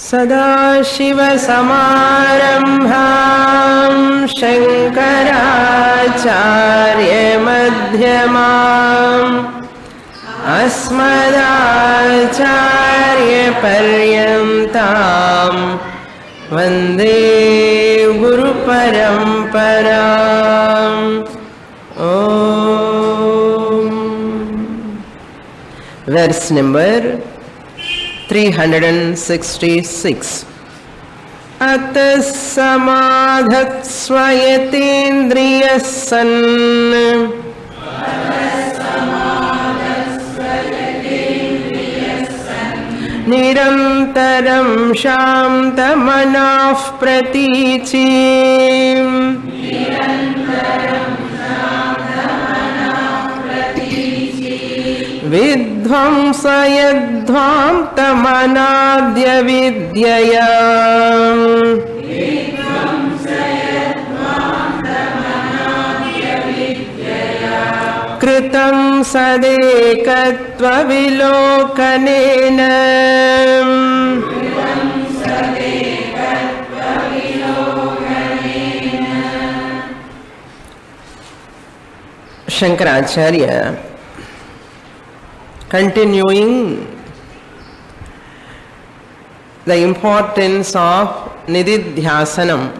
सदाशिवसमारम्भां शङ्कराचार्यमध्यमाम् अस्मदाचार्यपर्यन्तां वन्दे गुरुपरम्पराम्. Verse number 366. अतः समाधत्स्वयतेन्द्रियः सन् निरन्तरं शान्तमनः प्रतीचीम् विध्वंसयध्वान्तमनाद्य विद्यया कृतं सदेकत्वविलोकनेन Shankaracharya, continuing the importance of nididhyasanam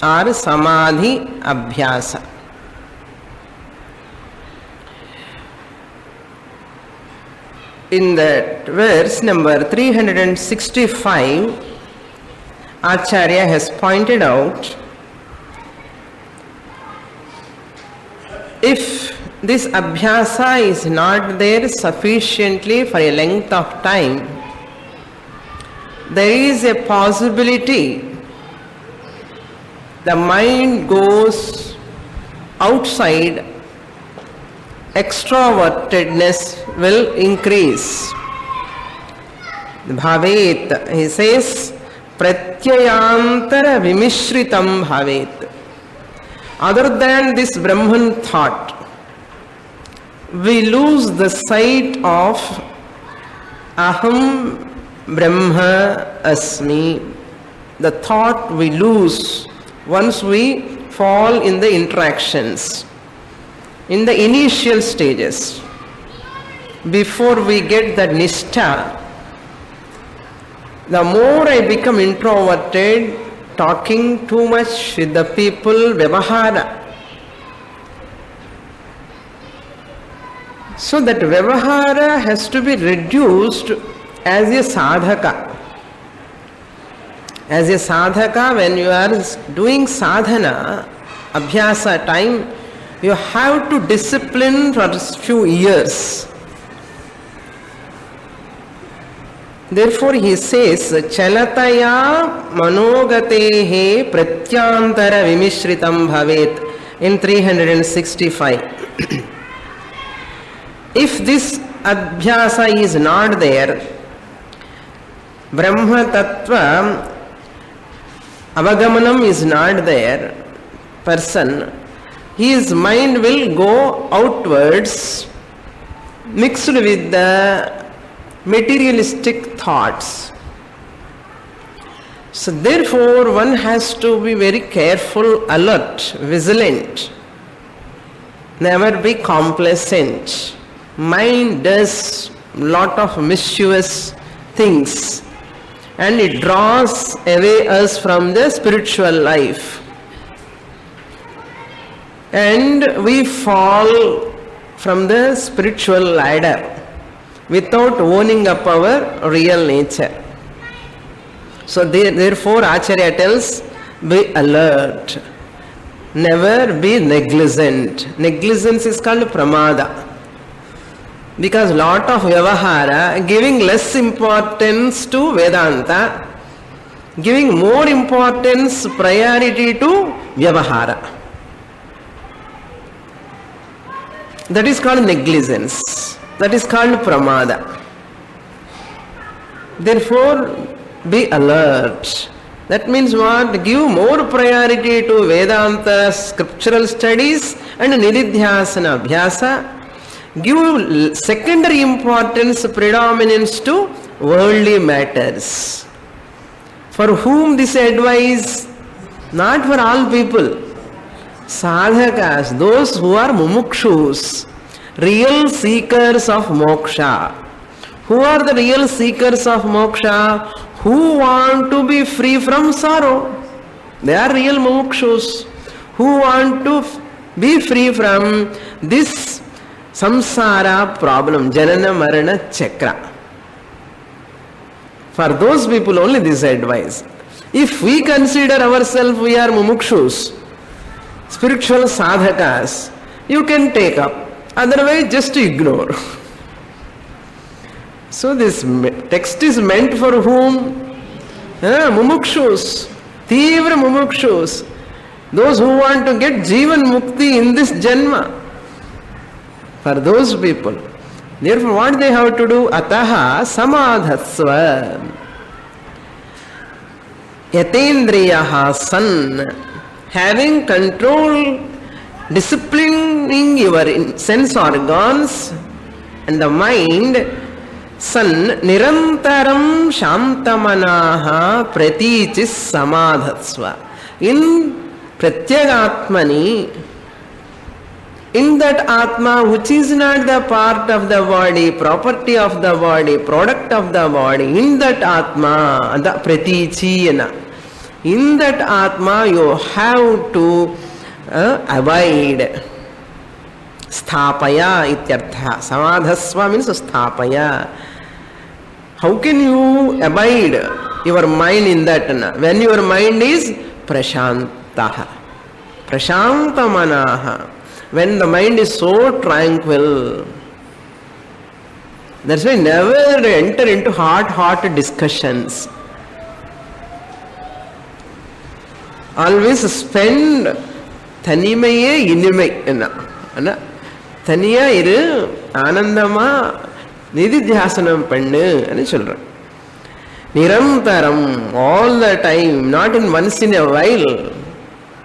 or samadhi abhyasa. In that verse number 365, Acharya has pointed out, if this abhyasa is not there sufficiently for a length of time, there is a possibility the mind goes outside, extrovertedness will increase. Bhavet, he says, pratyayantara vimishritam bhavet. Other than this Brahman thought, we lose the sight of Aham Brahma Asmi. The thought we lose once we fall in the interactions, in the initial stages. Before we get the nishtha, the more I become introverted, talking too much with the people, vyavahara. So that vyavahara has to be reduced as a sadhaka. As a sadhaka, when you are doing sadhana, abhyasa time, you have to discipline for a few years. Therefore he says, chalataya manogatehe pratyantara vimishritam bhavet in 365. If this abhyasa is not there, Brahma Tattva avagamanam is not there, person, his mind will go outwards mixed with the materialistic thoughts. So therefore one has to be very careful, alert, vigilant, never be complacent. Mind does lot of mischievous things and it draws away us from the spiritual life, and we fall from the spiritual ladder without owning up our real nature. So therefore Acharya tells, be alert, never be negligent. Negligence is called pramada. Because lot of vyavahara, giving less importance to Vedanta, giving more importance, priority to vyavahara. That is called negligence. That is called pramada. Therefore, be alert. That means what? Give more priority to Vedanta scriptural studies and nididhyasana abhyasa. Give secondary importance, predominance to worldly matters. For whom this advice? Not for all people. Sadhakas, those who are mumukshus, real seekers of moksha. Who are the real seekers of moksha? Who want to be free from sorrow. They are real mumukshus. Who want to be free from this samsara problem, janana marana chakra. For those people only this advice. If we consider ourselves we are mumukshus, spiritual sadhakas, you can take up. Otherwise just ignore. So this text is meant for whom? Mumukshus, Tivra mumukshus, those who want to get Jivan Mukti in this Janma. For those people. Therefore what they have to do? Ataha samadhatsva. Yatendriyaha san. Having control, disciplining your sense organs and the mind, san nirantaram shantamanaha pratichis samadhatsva. In pratyagatmani, in that Atma which is not the part of the body, property of the body, product of the body, in that Atma, the pratichiyana, in that Atma you have to abide. Sthapaya ityartha. Samadhasva means sthapaya. How can you abide your mind in that? When your mind is prashantaha. Prashantamanaha. When the mind is so tranquil. That's why never enter into hot discussions. Always spend tanimaye inimai. Taniya iru anandama nididhyasanam pannu anu solran. Nirantaram, all the time, not in once in a while.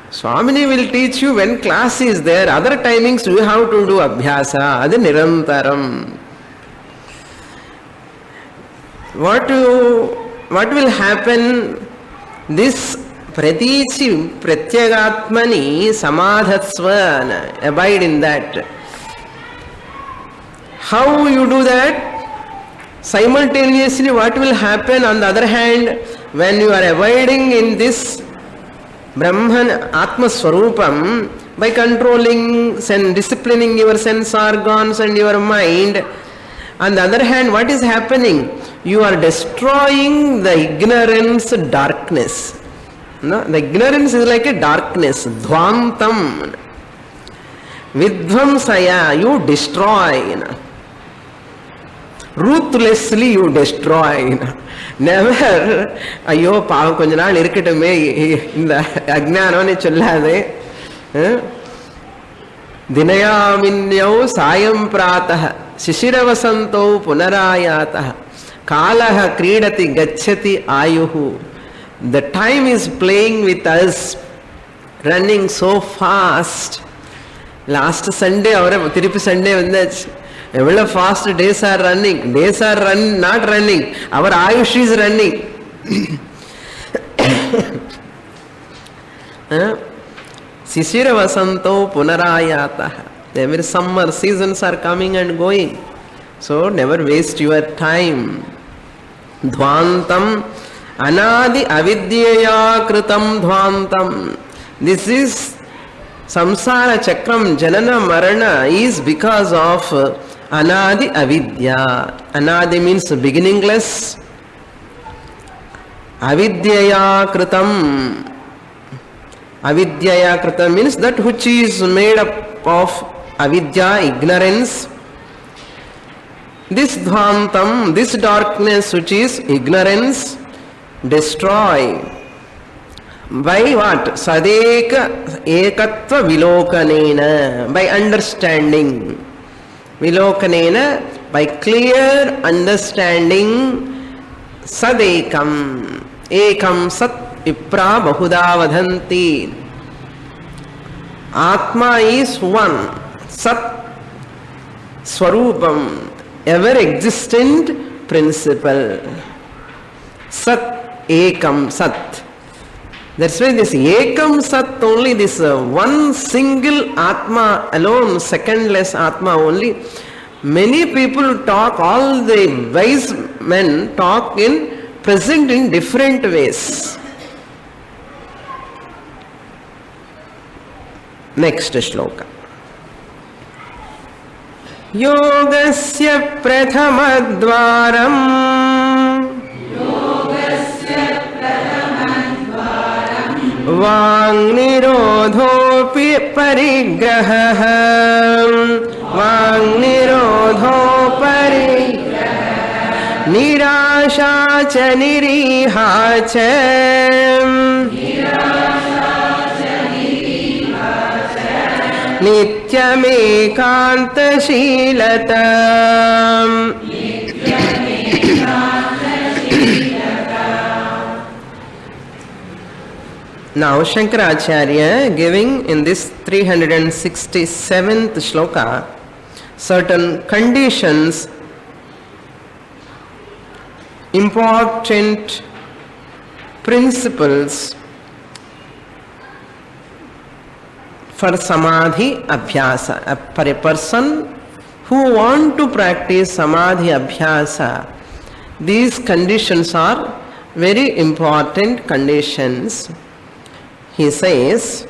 Swamini will teach you when class is there, other timings you have to do abhyasa, adu nirantaram. What will happen? This pratichi pratyagatmani samadhatsva, abide in that. How you do that? Simultaneously what will happen on the other hand when you are abiding in this Brahman Atma Swarupam by controlling and disciplining your sense organs and your mind. On the other hand, what is happening? You are destroying the ignorance darkness. No? The ignorance is like a darkness. Dhvantam. Vidvamsaya, you destroy. Ruthlessly you destroy. Never, ayyo pavam konja naal irukatume inda ajnanam sollade. Dinayaminyau sayam pratah shishiravasanto punarayatah kalah kridati gacchati ayuhu. The time is playing with us, running so fast. Last Sunday, Tirupati Sunday vandachu. Ever fast days are running. Days are not running. Our Ayush is running. Sisira Vasanto Punarayata. Every summer seasons are coming and going. So never waste your time. Dhvantam Anadi Avidyaya Kritam Dhvantam. This is Samsara Chakram Janana Marana is because of Anadi Avidya. Anadi means beginningless. Avidyaya Kritam. Avidyaya Kritam means that which is made up of avidya, ignorance. This dhvantam, this darkness which is ignorance, destroy. By what? Sadeka ekatva vilokanena. By understanding. Vilokanena, by clear understanding. Sadekam. Ekam sat ipra bahuda vadhanti. Atma is one. Sat Swarupam. Ever existent principle. Sat Ekam Sat. That's why this Ekam Sat only, this one single Atma alone, secondless Atma only. Many people talk, all the wise men talk in present in different ways. Next shloka. Yogasya prathamadvaram Vangnirodhopi parigraha Vangnirodho parigraha Nirasha cha niriha cha Nityamekantashilata. Now Shankaracharya giving in this 367th shloka certain conditions, important principles for samadhi abhyasa. For a person who want to practice samadhi abhyasa, these conditions are very important conditions. He says,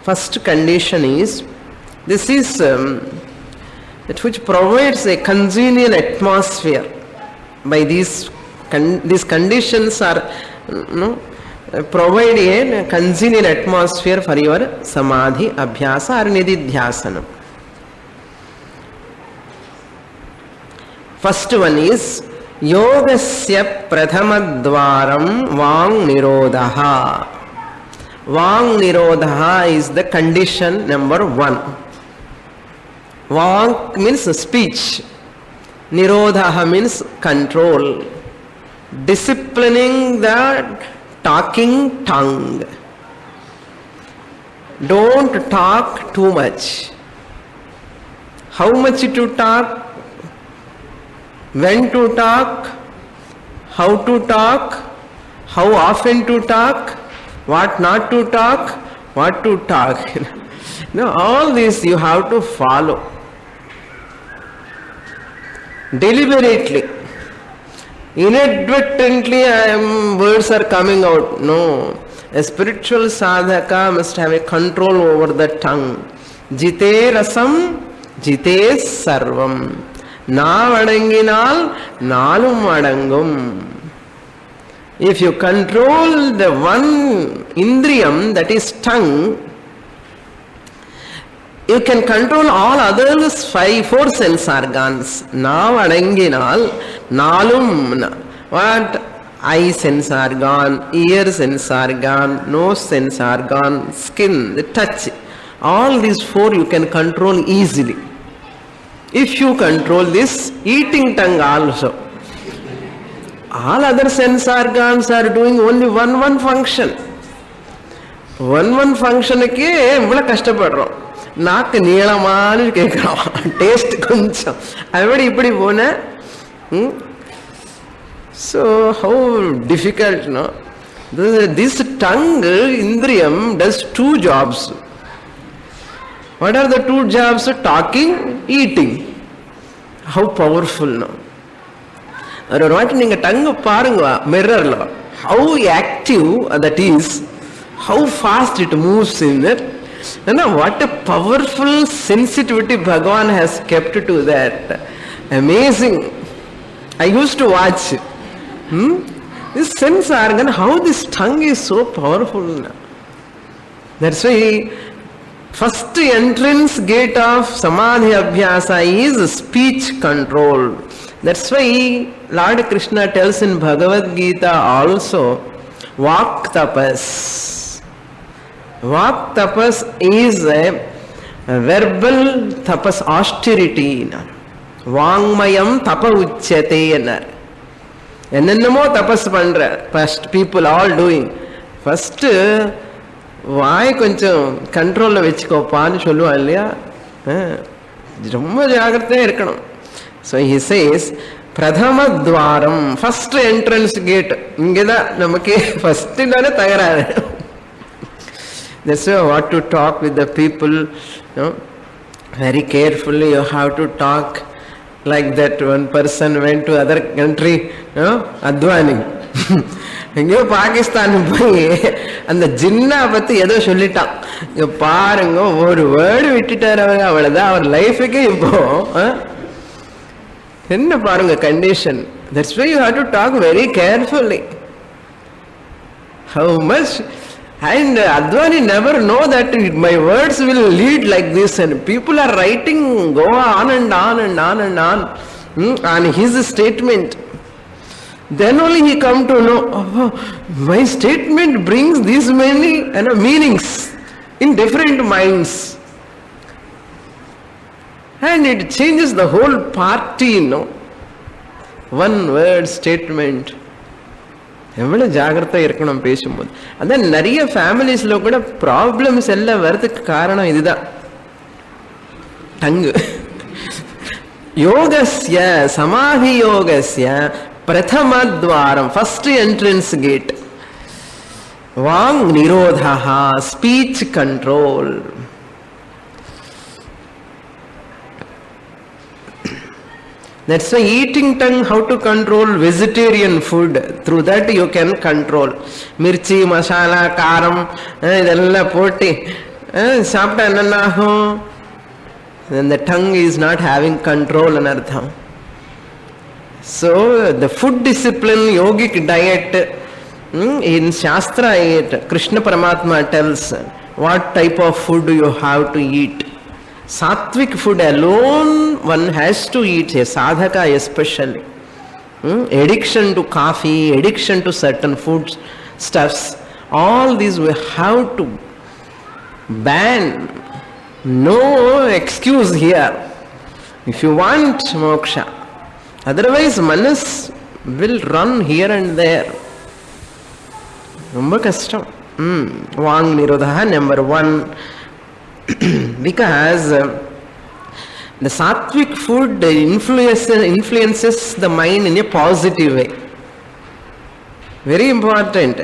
first condition is, this is that which provides a congenial atmosphere. By these conditions are provide a congenial atmosphere for your samadhi abhyasa or nididhyasanam. First one is yogasya prathamadvaram vang nirodha. Vang nirodha is the condition number one. Vang means speech. Nirodha means control. Disciplining the talking tongue. Don't talk too much. How much to talk? When to talk? How to talk? How often to talk? What not to talk? What to talk? All this you have to follow. Deliberately. Inadvertently words are coming out. No. A spiritual sadhaka must have a control over the tongue. Jite rasam, jite sarvam. Na vadanginal, nalum vadangum. If you control the one indriyam, that is tongue, you can control all others, four sense organs. Na vadanginal, nalum. What? Eye sense organ, ear sense organ, nose sense organ, skin, the touch. All these four you can control easily. If you control this eating tongue also. All other sense organs are doing only one function. One function ke ivla kashtapadrom. Naak neelamaanu kekram. Taste koncham. Avadi ipadi pona. So how difficult, no? This tongue, indriyam, does two jobs. What are the two jobs? Talking, eating. How powerful, no? ஒரு வாட்டி நீங்க டங்கு பாருங்க மிரர்ல, how active that is, how fast it moves in it. What a powerful sensitivity Bhagavan has kept to that. Amazing. I used to watch this sense organ, how this tongue is so powerful. That's why first entrance gate of samadhi abhyasa is speech control. That's why Lord Krishna tells in Bhagavad Gita also, Vak tapas. Vak tapas is a verbal tapas, austerity. Vangmayam tapa uchyate. Ennennamo tapas pandra. First people all doing. First வாய் கொஞ்சம் கண்ட்ரோலில் வச்சுக்கோப்பான்னு சொல்லுவா இல்லையா? ரொம்ப ஜாகிரதையாக இருக்கணும். So he says, பிரதமத்வாரம், first entrance gate. இங்கதான் நமக்கு ஃபர்ஸ்ட் தானே தகராறு. That's why what to talk with the people, very carefully you have to talk like that. One person went to other country, Advani. எங்கேயோ பாகிஸ்தான் போய் அந்த ஜின்னா பத்தி ஏதோ சொல்லிட்டான். இங்க பாருங்க, ஒரு வேர்டு விட்டுட்டாரு அவங்க, அவ்வளவுதான் அவர் லைஃபுக்கு இப்போ என்ன பாருங்க condition. That's why you have to talk very carefully. How much. And Advani never know that my words will lead like this, and people are writing, go on and on and on and on his statement. Then only he come to know, oh, my statement brings these many meanings in different minds, and it changes the whole party. One word statement. எவ்வளவு ஜாகிரதா இருக்கணும் பேசும்போது. அதான் நிறைய ஃபேமிலிஸ்ல கூட problems எல்லாம் வர்றதுக்கு காரணம் இதுதான், டங்கு. யோகஸ்ய சமாதி யோகஸ்ய பிரதமத்வாரம், ஃபர்ஸ்ட் என்ட்ரன்ஸ் கேட். வாங் நிரோதா, speech control. That's why eating tongue, how to control vegetarian food. Through that you can control. Mirchi, masala, karam, idella potti saapta enna agum? Then the tongue is not having control anartham. So the food discipline, yogic diet, in Shastra, Krishna Paramatma tells what type of food you have to eat. Sattvic food alone one has to eat, a sadhaka especially. Addiction to coffee, addiction to certain food stuffs, all these we have to ban. No excuse here if you want moksha. Otherwise manas will run here and there. Romba kashtam. Vang nirodha, number 1. Because the sattvic food influences the mind in a positive way. Very important.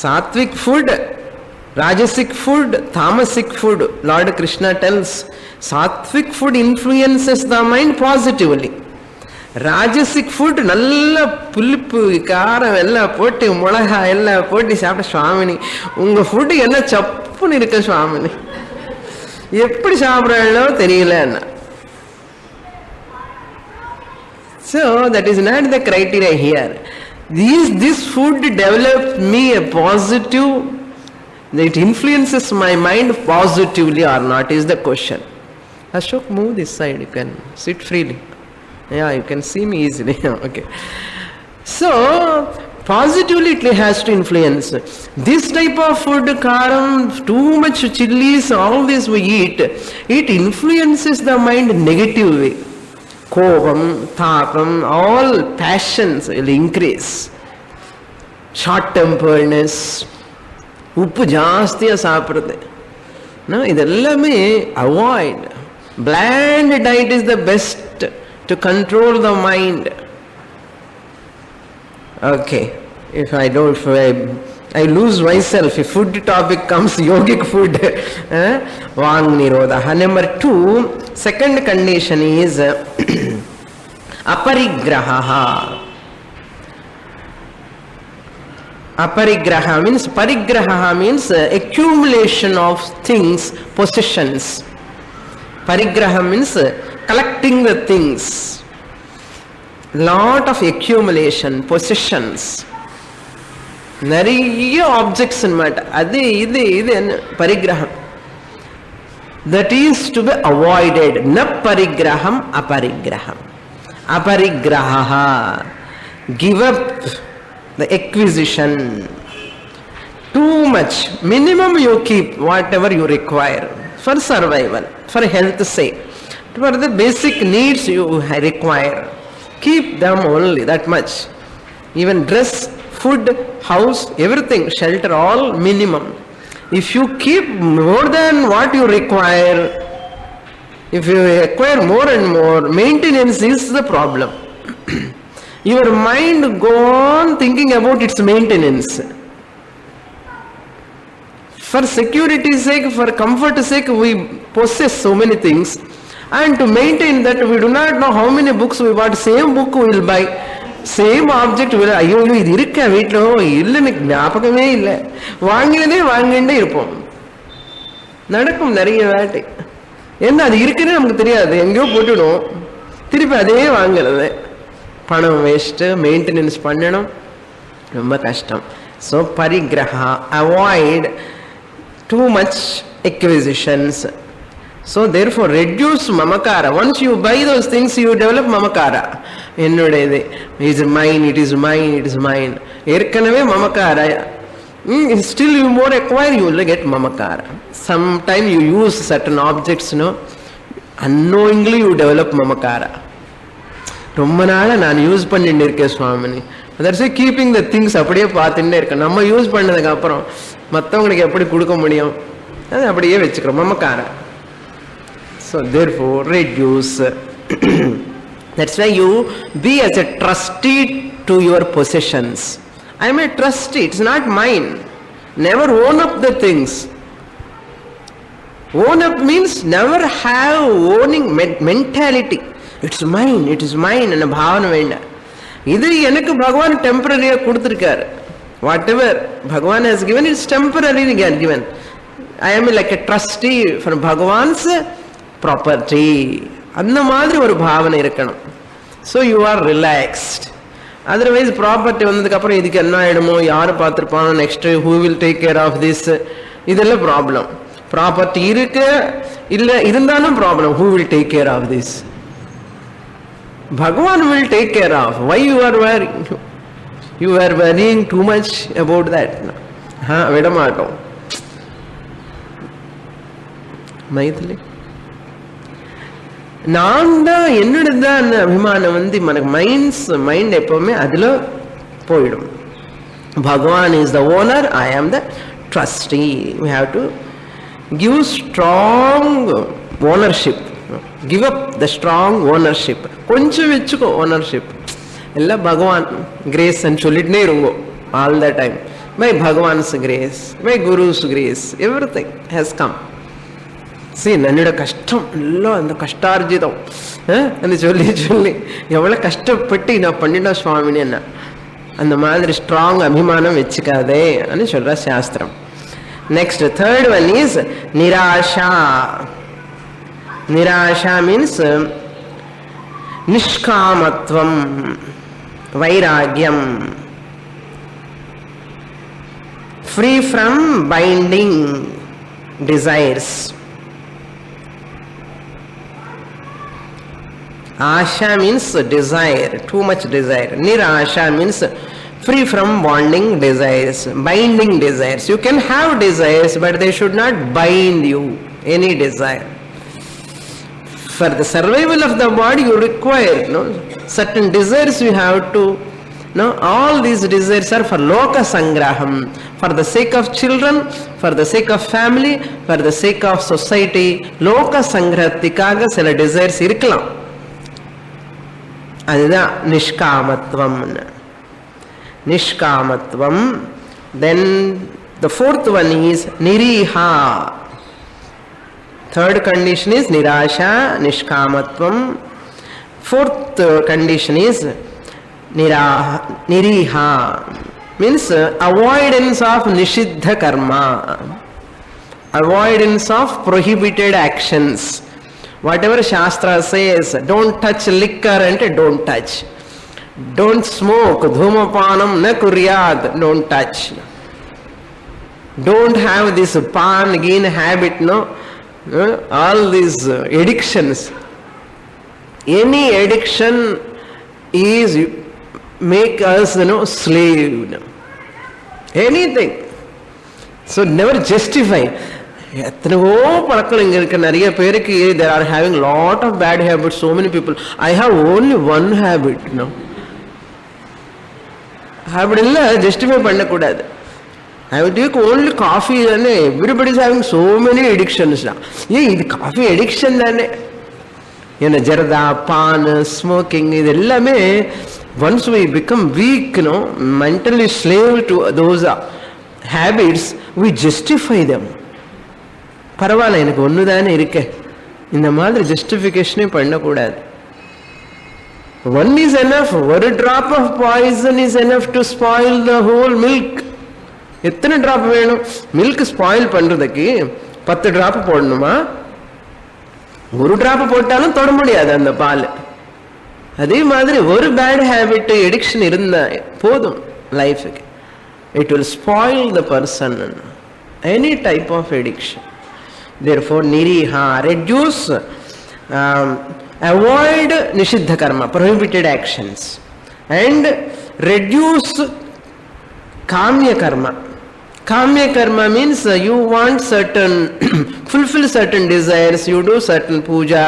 Sattvic food, rajasic food, tamasic food. Lord Krishna tells sattvic food influences the mind positively. Rajasic food நல்ல புளிப்பு காரம் எல்லாம் போட்டு மிளகா எல்லாம் போட்டு சாப்பிட்ட சுவாமினி, உங்க ஃபுட்டு என்ன சப்புன்னு இருக்க சுவாமினி, எப்படி சாப்பிட்றோ தெரியல. So that is not the criteria here. This food develops me a positive, it influences my mind positively or not is the question. Ashok, move this side, you can sit freely. Yeah, you can see me easily. Okay. So positively it has to influence. This type of food, karam, too much chilies, all this we eat, it influences the mind negative way. Kobam, tapam, all passions will increase. Short temperedness, uppu jaasthiya saapradhu. No, idellame avoid. Bland diet is the best to control the mind. Okay, if I lose myself, if food topic comes, yogic food, Vang nirodha. Number 2, second condition is aparigraha. Aparigraha means, parigraha means accumulation of things, possessions. Parigraha means collecting the things. Lot of accumulation, possessions. நிறைய objects அது இது பரிகிரகம். That is to be avoided. Na parigraham aparigraham. Aparigraha, give up the acquisition. Too much. Minimum you keep whatever you require for survival, for health's sake, for the basic needs you require. Keep them only, that much. Even dress, food, house, everything, shelter, all minimum. If you keep more than what you require, If you acquire more and more, maintenance is the problem. Your mind go on thinking about its maintenance. For security's sake, for comfort's sake, we possess so many things, and to maintain that, we do not know how many books we bought. Same book we will buy, same object will, ஐயோ இது இருக்க வீட்டில் இல்லை, எனக்கு ஞாபகமே இல்லை, வாங்கிட்டே இருப்போம். நடக்கும் நிறைய வாட்டி. என்ன அது இருக்குன்னு நமக்கு தெரியாது, எங்கேயோ போட்டுடும், திருப்பி அதே வாங்குறது. பணம் வேஸ்ட்டு, மெயின்டெனன்ஸ் பண்ணணும், ரொம்ப கஷ்டம். ஸோ பரிகிரஹா, avoid too much acquisitions. So therefore reduce mamakara. Once you buy those things, you develop mamakara. Ennudaidu, it is mine, it is mine, it is mine. Erkanave mamakara. Still you more acquire, you will get mamakara. Sometime you use certain objects, unknowingly you develop mamakara. ரொம்ப நாளாக நான் use பண்ணிட்டு இருக்கேன் சுவாமினி. That's keeping the things அப்படியே பார்த்துட்டே இருக்கேன். நம்ம use பண்ணதுக்கு அப்புறம் மற்றவங்களுக்கு எப்படி கொடுக்க முடியும், அது அப்படியே வச்சுக்கிறோம், மமக்கார. So therefore reduce. That's why you be as a trustee to your possessions. I am a trustee, it's not mine. Never own up the things. Own up means never have owning mentality. It's mine, it is mine என்ற பாவனை வேண்டாம். இது எனக்கு பகவான் டெம்பரரியாக கொடுத்துருக்காரு. What ever பகவான் has given, it's temporarily given. I am like a trustee for Bhagavan's property. அந்த மாதிரி ஒரு பாவனை இருக்கணும். So you are relaxed. Otherwise property வந்ததுக்கு அப்புறம் இதுக்கு என்ன ஆகிடுமோ, யார் பார்த்துருப்பானோ, next who will take care of this, இதெல்லாம் ப்ராப்ளம். ப்ராப்பர்ட்டி இருக்கு இல்லை இருந்தாலும் problem, who will take care of this? Bhagavan will take care of. Why you are worrying? You are worrying too much about that. விடமாட்டோம். மைதிலி நான் தான், என்னோட தான் அபிமானம் మనకు மைண்ட் எப்பவுமே அதில் போயிடும். Bhagavan is the owner, I am the trustee. We have to give strong ownership. Give up the strong ownership. கொஞ்சம் வச்சுக்கோ ஓனர்ஷிப். எல்லாம் பகவான் கிரேஸ் சொல்லிட்டே இருங்கோ all the time. By Bhagavan's grace, by guru's grace, everything has come. சரி, நன்னோட கஷ்டம் எல்லாம் அந்த கஷ்டார்ஜிதம் அந்த சொல்லி சொல்லி எவ்வளோ கஷ்டப்பட்டு நான் பண்ணிட்டேன் சுவாமின்னு என்ன, அந்த மாதிரி ஸ்ட்ராங் அபிமானம் வச்சுக்காதே அப்படின்னு சொல்ற சாஸ்திரம். நெக்ஸ்ட் தேர்ட் ஒன் இஸ் நிராஷா. Nirasha means nishkamatvam, vairagyam, free from binding desires. Asha means desire, too much desire. Nirasha means free from bonding desires, binding desires. You can have desires, but they should not bind you, any desire. For the survival of the body, you require certain desires. You have to all these desires are for loka sangraham, for the sake of children, for the sake of family, for the sake of society. Loka sangrahatikaga sila desires irkalam. அதுதான் நிஷ்காமத்வம். நிஷ்காமத்வம். Then the fourth one is niriha. Third condition is nirasha, nishkamatvam. Fourth condition is niriha, means avoidance of nishiddha karma, avoidance of prohibited actions. Whatever Shastra says, don't touch liquor, and don't touch. Don't smoke, dhumapanam na kuryad, don't touch. Don't have this pan gain habit, all these addictions. Any addiction is make us slave. Anything. So never justify. எத்தனையோ பழக்கம் இங்கே இருக்க நிறைய பேருக்கு, they are having lot of bad habits. So many people, I have only one habit. Habit இல்லை, justify பண்ணக்கூடாது. I would take only coffee. Everybody is having so many addictions now. Yeah, this coffee addiction. Zarda, paan, smoking, இது எல்லாமே once we become weak, mentally slave to those habits, we justify them. பரவாயில்ல, எனக்கு ஒண்ணுதானே இருக்க, இந்த மாதிரி ஜஸ்டிஃபிகேஷனே பண்ணக்கூடாது. One is enough. ஒரு drop of poison is enough to spoil the whole milk. எத்தனை டிராப் வேணும்? மில்க் ஸ்பாயில் பண்றதுக்கு 10 டிராப் போடணுமா? ஒரு டிராப் போட்டாலும் தொட முடியாது அந்த பால். அதே மாதிரி ஒரு பேட் ஹேபிட், எடிக்ஷன் இருந்தா போதும் லைஃபுக்கு. It will spoil the person. Any type of addiction. therefore niriha, reduce, avoid nishiddha karma, prohibited actions, and reduce kamya karma. Kamya karma means you want certain fulfill certain desires, you do certain puja,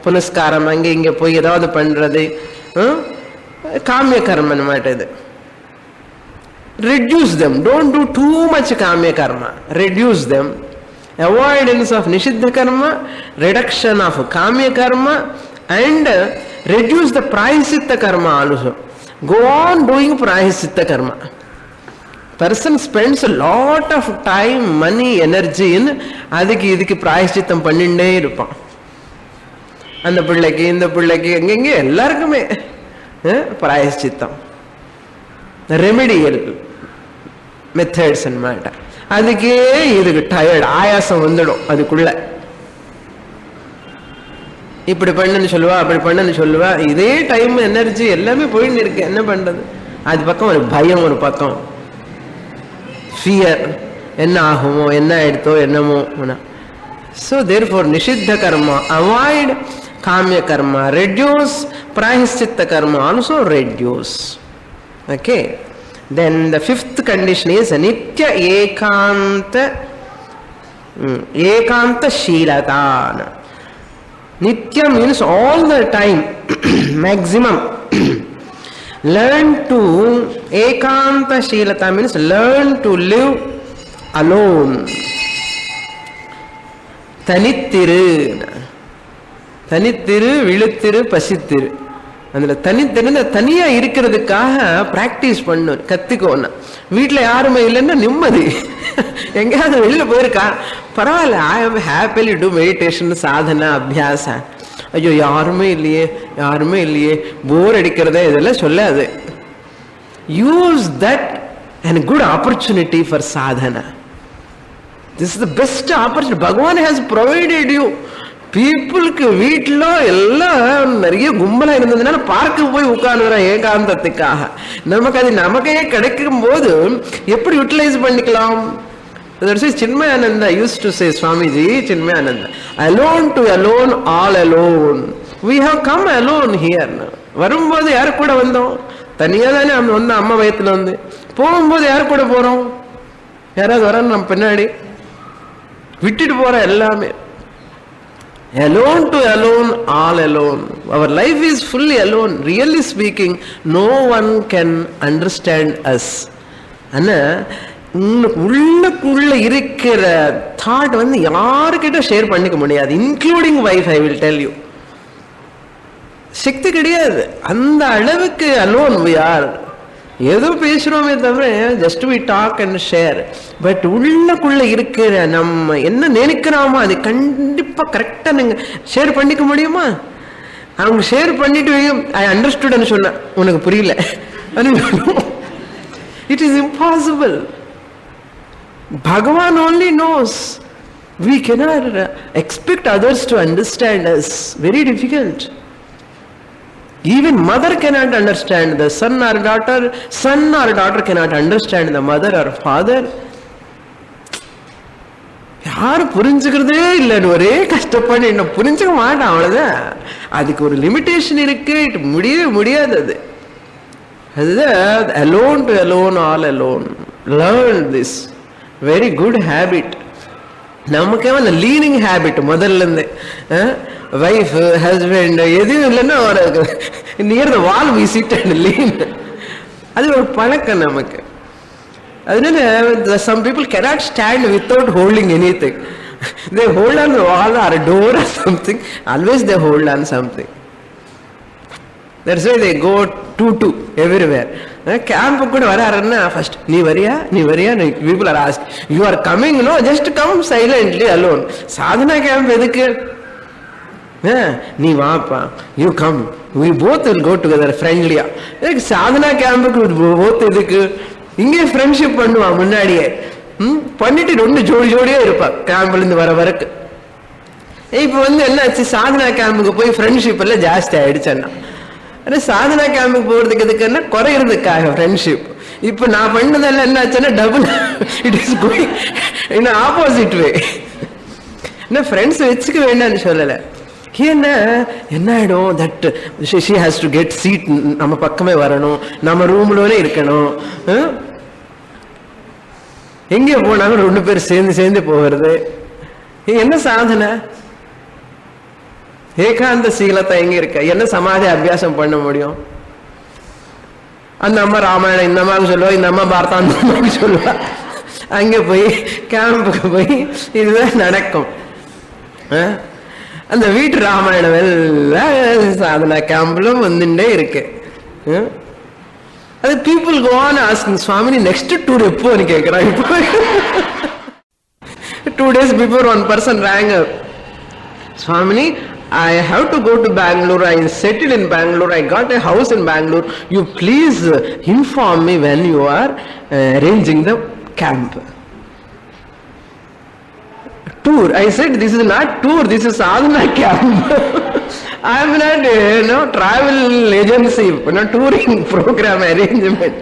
punaskaram, ange inge poi edavadhu pandrathu, kamya karma anamata. Reduce them. Don't do too much kamya karma. Reduce them. Avoidance of nishiddha karma, reduction of kamya karma, and reduce the prayaschitta karma also. Go on doing prayaschitta karma. Person spends a lot of time, money, energy in adukku idukku prayaschitam panninde irupan. அந்த பிள்ளைக்கு இந்த பிள்ளைக்கு எங்கெங்க எல்லாருக்குமே prayaschitam, remedial methods அன்மாட்ட. அதுக்கே இதுக்கு tired, ஆயாசம் வந்துடும். அதுக்குள்ள இப்படி பண்ணுன்னு சொல்லுவா, அப்படி பண்ணுன்னு சொல்லுவா. இதே டைம், எனர்ஜி எல்லாமே போயின்னு இருக்கு. என்ன பண்றது? அது பக்கம் ஒரு பயம், ஒரு பக்கம் ஃபியர், என்ன ஆகுமோ, என்ன எடுத்தோ என்னமோ. So therefore nishiddha karma, avoid kamya karma, reduce prayaschitta karma, also reduce. Okay. Then the fifth condition is nitya ekanta shilata. Nitya means all the time, maximum. Learn to, ekanta shilata means learn to live alone. Tanittiru, viluttiru, pasittiru. அதில் தனியா இருக்கிறதுக்காக practice பண்ணு, கத்துக்கோன்னு. வீட்டில் யாருமே இல்லைன்னா நிம்மதி. எங்கேயாவது வெளியில் போயிருக்கா பரவாயில்ல, ஐ ஆம் happily two meditation, Sadhana, Abhyasa. ஐயோ யாருமே இல்லையே, போர் அடிக்கிறதே, இதெல்லாம் சொல்லாது. Use that and good opportunity for Sadhana. This is the best opportunity பகவான் ஹேஸ் ப்ரொவைடட் யூ. பீப்புளுக்கு வீட்டில் எல்லாம் நிறைய கும்பலாக இருந்ததுனால பார்க்க போய் உட்கார்ந்துறோம் ஏகாந்தத்துக்காக. நமக்கே கிடைக்கும் போது எப்படி யூட்டிலைஸ் பண்ணிக்கலாம்? Chinmayananda used to say, Swamiji Chinmayananda, alone to alone, all alone. We have come alone here. வரும்போது யாரு கூட வந்தோம்? தனியா தானே வந்து அம்மா வயத்துல வந்து. போகும்போது யாரு கூட போறோம்? யாராவது வர நம்ம பின்னாடி விட்டுட்டு போற எல்லாமே. Alone to alone, all alone. Our life is fully alone. Really speaking, no one can understand us. ஆனா உள்ளுக்குள்ள இருக்கிற தாட் வந்து யாருக்கிட்ட ஷேர் பண்ணிக்க முடியாது, including wife. I will tell you, சக்தி கிடையாது. அந்த அளவுக்கு அலோன் we are. ஏதோ பேசுறோமே தவிர just we talk and share. But உள்ளக்குள்ள இருக்கிற நம்ம என்ன நினைக்கிறோமோ அது கண்டிப்பா கரெக்டா நீங்க ஷேர் பண்ணிக்க முடியுமா? அவங்க ஷேர் பண்ணிட்டு ஐ அண்டர்ஸ்டுட்னு சொன்ன உனக்கு புரியல, it is impossible. Bhagavan only knows. We cannot expect others to understand us. Very difficult. Even mother cannot understand the son or daughter cannot understand the mother or father. யாரும் புரிஞ்சுக்கிறதே இல்லைன்னு ஒரே கஷ்டப்பட்டு என்ன புரிஞ்சுக்க மாட்டான், அவ்வளவுதான். அதுக்கு ஒரு லிமிட்டேஷன் இருக்கு, முடியவே முடியாது. அதுதான் alone to alone, all alone. Learn this very good habit. நமக்கே அந்த லீனிங் ஹேபிட் முதல்ல இருந்து, வைஃப் ஹஸ்பண்ட் எதுவும் இல்லைன்னா near the wall we sit and lean. அது ஒரு பழக்கம் நமக்கு. அதனால some people cannot stand without holding anything. They hold on the wall or a door or something. Always they hold on something. That's why they go two everywhere. Camp kuda vararana first. Nee variya. People are asking, you are coming, no? Just come silently alone. Sadhana camp edukku? Nee vaapa. You come. We both will go together friendly. Sadhana camp ku both edukku? Inge friendship பண்ணுவா முன்னாடியே. பண்ணிட்டு ரெண்டு ஜோடியா இருப்பா கேம்ப்ல இருந்து வர வரைக்கும். இப்ப என்ன ஆச்சு, சாதனா கேம்புக்கு போய் ஃப்ரெண்ட்ஷிப் எல்லாம் ஜாஸ்தி ஆயிடுச்சுன்னா, சாதனா கேம்புக்கு போறதுக்கு எதுக்குன்னா குறையிறதுக்காக ஃப்ரெண்ட்ஷிப். இப்ப நான் பண்ணதெல்லாம் என்ன ஆச்சுன்னா double, it is going in opposite way. என்ன ஃப்ரெண்ட்ஸ் வச்சுக்க வேண்டாம்னு சொல்லல, என்ன ஆயிடும், that she has to get seat, நம்ம பக்கமே வரணும், நம்ம ரூம்லோனே இருக்கணும். எங்கே போனாலும் ரெண்டு பேர் சேர்ந்து போகிறது. என்ன சாதனை? ஏகாந்த சீலத்தை எங்க இருக்க? என்ன சமாதி அபியாசம் பண்ண முடியும்? அந்த அம்மா ராமாயணம் இந்த அம்மாவுக்கு சொல்லுவா, இந்த அம்மா பாரதா அந்த அம்மாவுக்கு சொல்லுவா. அங்க போய் கேம்புக்கு போய் இதுதான் நடக்கும். அந்த வீட்டு ராமாயணம் எல்லாம் சாதனா கேம்ப்லும் வந்துட்டே இருக்கு. அது people go on asking, Swamini next tour எப்போன்னு கேட்கிறான். இப்போ 2 days before one person rang up, Swamini, I have to go to Bangalore, I settled in Bangalore, I got a house in Bangalore, you please inform me when you are arranging the camp. Tour. I said, this is not tour, this is sadhana camp. I am not travel agency, touring program arrangement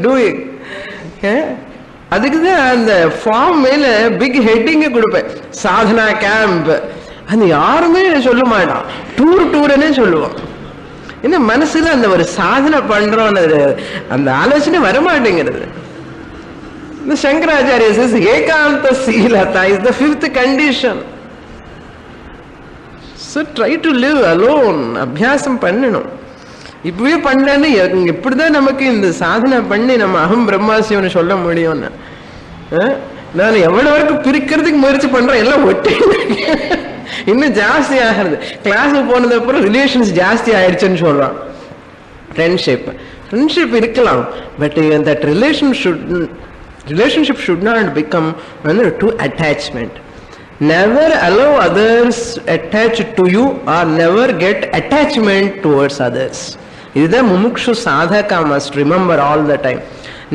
doing. அதுக்கு தான் அந்த form மேல big ஹெட்டிங்க கொடுப்பேன், Sadhana camp. அது யாருமே சொல்ல மாட்டான், டூர்னே சொல்லுவான். என்ன மனசுல அந்த ஒரு சாதனை பண்றோம் அந்த ஆலோசனை வரமாட்டேங்கிறது. The Shankaracharya says, Ekanta Silata is the 5th condition. So try to live alone. அபியாசம் பண்ணணும். இப்பவே பண்ணலன்னு எப்படிதான் நமக்கு இந்த சாதனை பண்ணி நம்ம அகம் பிரம்மாசியம்னு சொல்ல முடியும்னு? நான் எவ்வளவு வரைக்கும் பிரிக்கிறதுக்கு முயற்சி பண்றேன், எல்லாம் ஒட்டி இன்னும் ஜாஸ்தி ஆகிறது. கிளாஸுக்கு போனது அப்புறம் ரிலேஷன்ஸ் ஜாஸ்தி ஆயிடுச்சுன்னு சொல்றான். ஃப்ரெண்ட்ஷிப் இருக்கலாம், but that relationship should not become to attachment. Never allow others attached to you or never get attachment towards others. This is mumukshu sadhaka must remember all the time.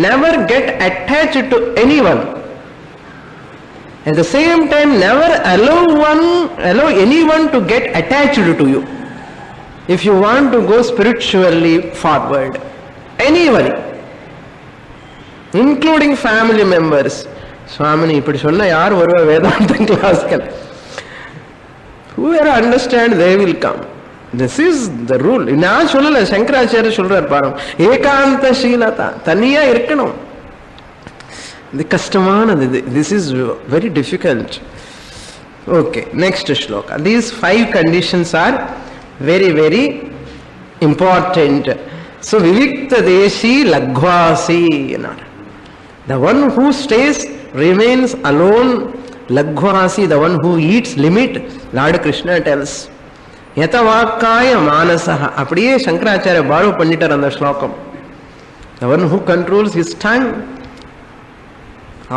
Never get attached to anyone. At the same time, never allow anyone to get attached to you. If you want to go spiritually forward, anyone, including family members. Swamini, இப்படி சொன்ன யார் வருவா வேதாந்தம் கிளாஸ்கள்? Whoever understand, they will come. This is the rule. நான் சொல்லல, சங்கராச்சாரிய சொல்றார் பாருங்க, ஏகாந்த சீலதா, தனியா இருக்கணும். இது கஷ்டமானது. This is very difficult. Okay, next shloka. These 5 conditions are very, very important. So vivikta deshi lagvasi. The one who stays, remains alone, lagvasi, the one who eats limit, Lord Krishna tells. Yatavakaya manasaha. அப்படியே Shankaracharya borrow பண்ணிட்டார் அந்த ஸ்லோகம். The one who controls his tongue,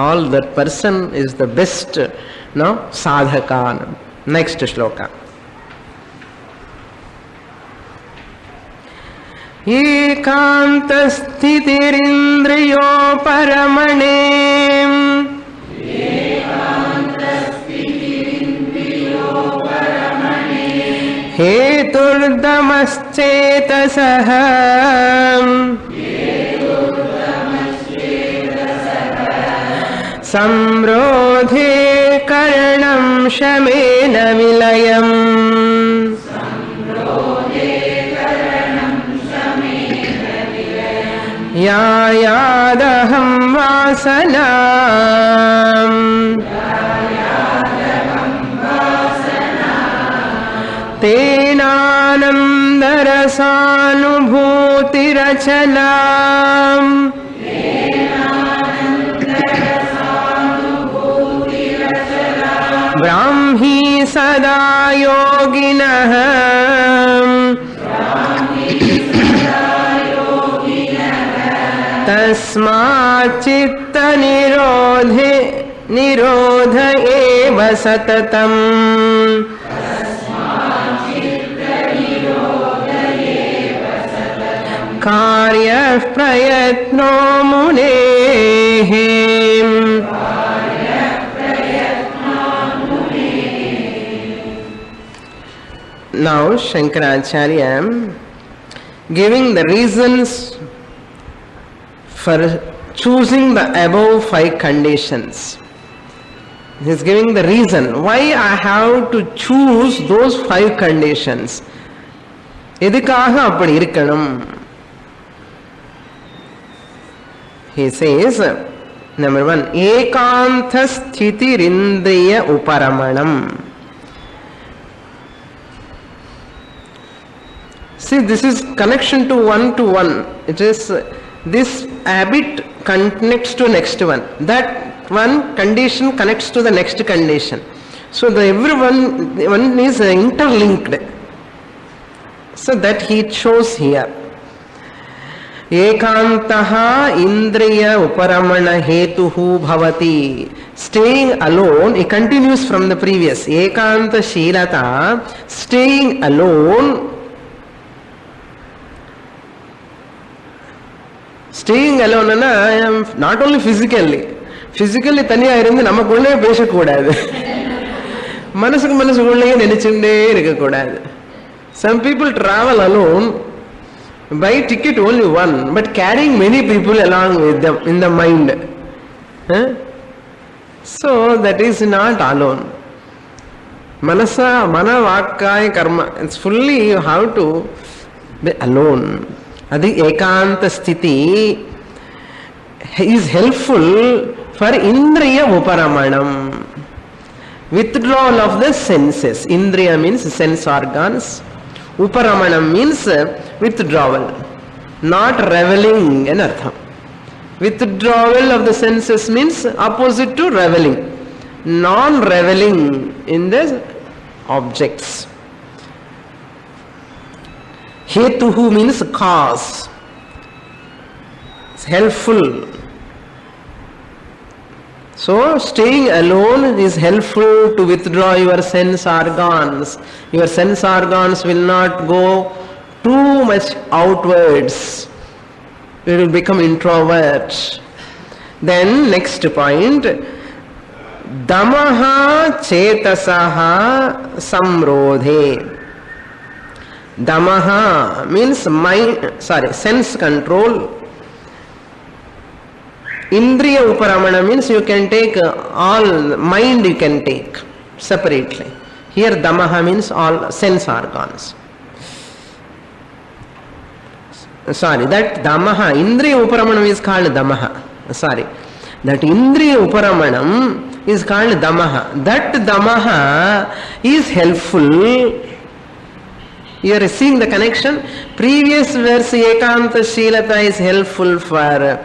all that person is the best sadhaka. Next shloka. एकांत स्थितिरिंद्रियो परमणे हेतुर्दमश्चेतसः संरोधे करणं शमेन विलयम् यायादहं वासनाम् तेनानन्दरसानुभूतिरचलाम् ब्राह्मणानां सदा योगिनः तस्मात् चित्त निरोध एव सततम् कार्यः प्रयत्नो मुनेः. Now Shankaracharya giving the reasons for choosing the above 5 conditions. He is giving the reason why I have to choose those 5 conditions. எதுக்காக அப்படி இருக்கணும்? He says, number 1, ekantha sthitirindraya uparamanam. See, this is connection to one. It is this habit connects to next one. That one condition connects to the next condition. So the one is interlinked. So that he chose here. Ekantaha indriya uparamana hetuhu bhavati. Staying alone, he continues from the previous. Ekanta shilata, staying alone. Staying alone not only physically தனியா இருந்து நமக்குள்ளே பேசக்கூடாது, மனசுக்குள்ளேயே நினைச்சுட்டே இருக்கக்கூடாது. Some people travel alone, buy ticket only one, but carrying many people along with them in the mind. So that is not alone. Mana vakkaya karma, it's fully you have to be alone. Adi ekanta sthiti is helpful for indriya uparamanam, withdrawal of the senses. Indriya means sense organs, uparamanam means withdrawal, not reveling in artham. Withdrawal of the senses means opposite to reveling, non-reveling in the objects. Hetuhu means cause. It's helpful. So staying alone is helpful to withdraw your sense organs. Your sense organs will not go too much outwards. You will become introvert. Then next point, damaha chetasaha samrodhe. Damaha means sense control. Indriya uparamana means you can take all, mind you can take separately. Here damaha means all sense organs. That damaha, indriya uparamanam is called damaha. That indriya uparamanam is called damaha. That damaha is helpful. You are seeing the connection. Previous verse ekanta shilata is helpful for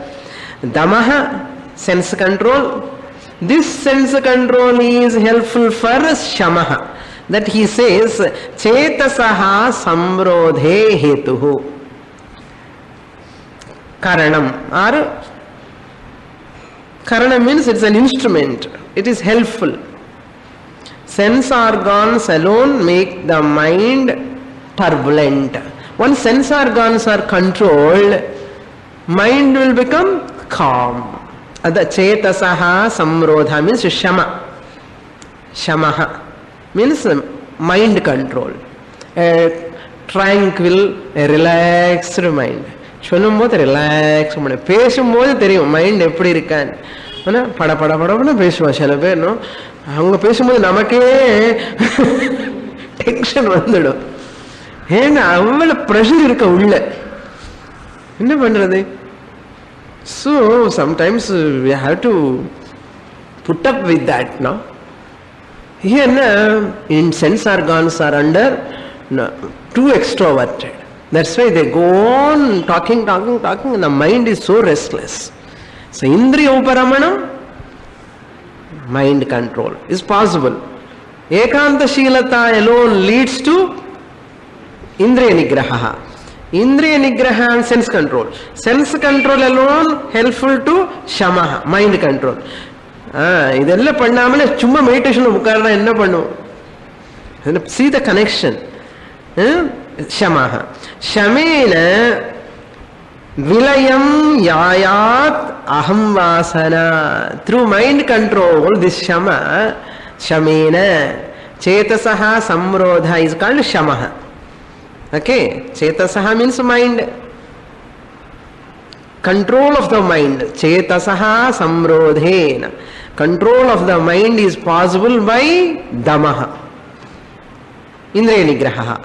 damaha, sense control. This sense control is helpful for shamaha. That he says chetasaha samrodhe hetuhu. Karanam, or karanam means it's an instrument. It is helpful. Sense organs alone make the mind turbulent. Once sense organs are controlled, mind will become calm. Ada chetasaha samrodha means shama. Shamaha means mind control. A tranquil, a relaxed mind. சொல்லும்போது relax பண்ண, பேசும்போது தெரியும் mind எப்படி இருக்கான்னு. ஆனால் படப்படன்னு பேசுவான் சில பேர். அவங்க பேசும்போது நமக்கே டென்ஷன் வந்துடும். ஏன்னா அவ்வளோ ப்ரெஷர் இருக்க உள்ள, என்ன பண்றது? So sometimes we have to put up with that. No? Here in sense organs are under too extroverted. That's why they go on talking, and the mind is so restless. So indriya uparamana, mind control is possible. Ekantasheelata alone leads to Indriya Nigraha. Indriya Nigraha and sense control. Sense control alone helpful to Shama, mind control. இதெல்லாம் பண்ணாமலே சும்மா meditation உட்கார்றா என்ன பண்ணும்? See the connection. Shamaha. Shamena vilayam yayat aham vasana. Through mind control, this Shama, Shamena, Chetasaha Samrodha is called Shamaha. Okay, Chetasaha means mind. Control of the mind. Chetasaha Samrodhena. Control of the mind is possible by Damaha. Indriya Nigraha.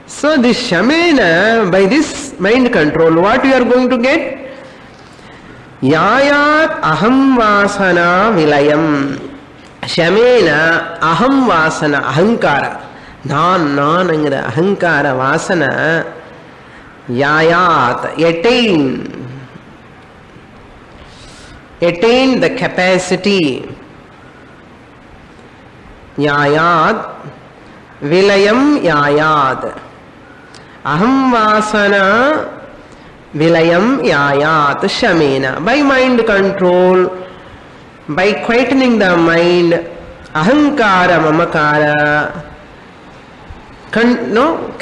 So this Shamena, by this mind control, what you are going to get? Yayat aham vasana vilayam. Shamena aham vasana, ahankara. நான் என்கிற அகங்கார வாசனை யாயாத் attain the capacity. Yayad vilayam yayad aham vasana vilayam yayat shamena. By mind control, by quietening the mind, ahankara mamakara,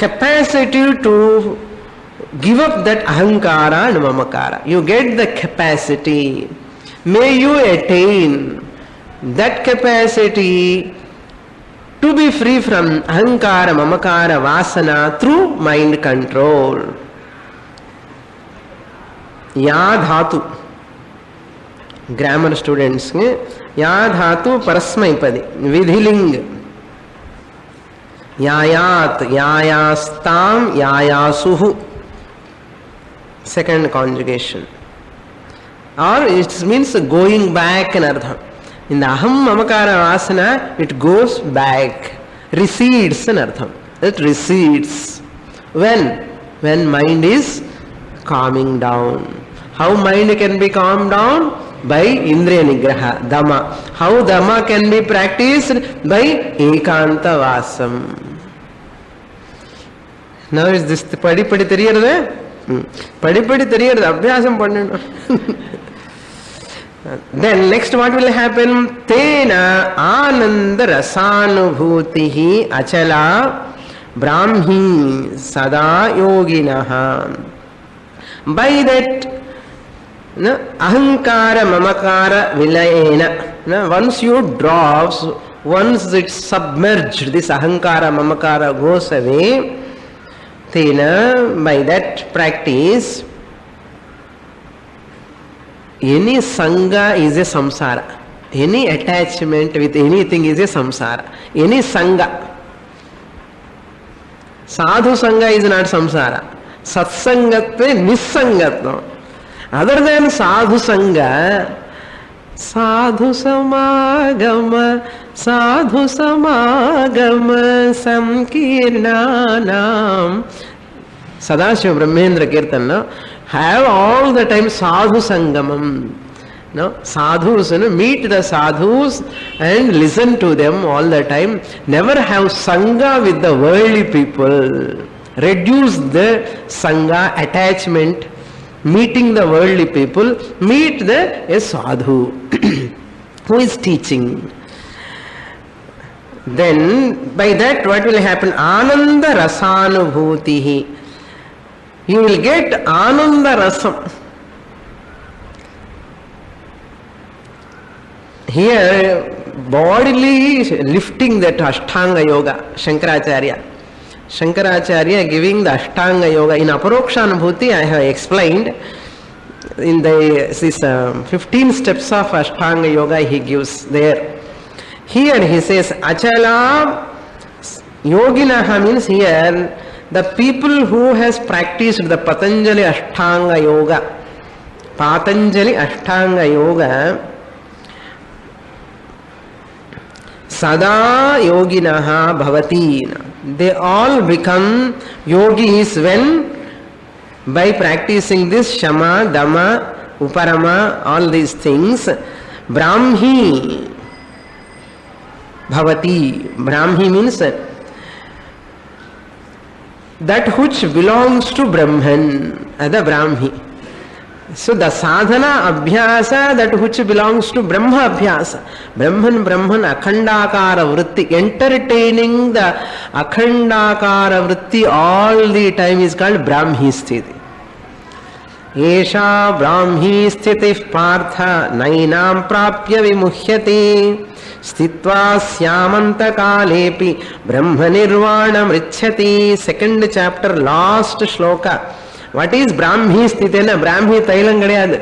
capacity to give up that ahankara and mamakara. You get the capacity. May you attain that capacity to be free from ahankara, mamakara, vasana through mind control. Ya dhatu. Grammar students, ya dhatu parasmaipadi, vidhiling. Yayat, yayastam, yayasuhu. Second conjugation. Or it means going back in ardham. In the aham mamakara vasana, it goes back, recedes in ardham. It recedes. When mind is calming down. How mind can be calmed down? By Indriya Nigraha, Dhamma. How Dhamma can be practiced? By Ekanta Vasam. Now is this padi theriyarudha? Padi theriyarudha, abhyasam pannanum. Then next what will happen? Tena ananda rasanubhutihi achala brahmi sada yoginaha. By that ahankara mamakara vilayena, once you drop, once it's submerged, this ahankara mamakara goes away. Tena, by that practice, any sangha is a samsara. Any attachment with anything is a samsara. Any sangha. Sadhu sangha is not samsara. Satsangatve nissangatva. Other than sadhu sangha, sadhu samagama samkirnanam. Sadashiva Brahmendra Kirtana have all the time sadhu sangamam. Sadhus, meet the sadhus and listen to them all the time. Never have sangha with the worldly people. Reduce the sangha attachment. Meeting the worldly people, meet a sadhu who is teaching. Then by that what will happen? Ananda rasanubhutihi. You will get ananda rasam. Here bodily lifting that Ashtanga yoga, Shankaracharya giving the Ashtanga yoga. In Aparokshanubhuti I have explained in this 15 steps of Ashtanga yoga he gives there. Here he says Achala Yoginaha means here the people who has practiced the Patanjali Ashtanga yoga. Patanjali Ashtanga yoga Sada Yoginaha Bhavatina. They all become yogis when? By practicing this Shama, Dhamma, Uparama, all these things. Brahmi. bhavati. Brahmi means that which belongs to Brahman, the Brahmi. So the sadhana abhyasa, that which belongs to Brahma abhyasa. Brahman, akhandakara vritti, entertaining the akhandakara vritti all the time is called Brahmi sthiti. Esha Brahmi sthiti partha nainam prapya vimuhyati stitva syamanta kalepi brahma nirvana mrichhati. Second chapter, last shloka. What is Brahmi sthiti? Brahmi tailam kadiyadu.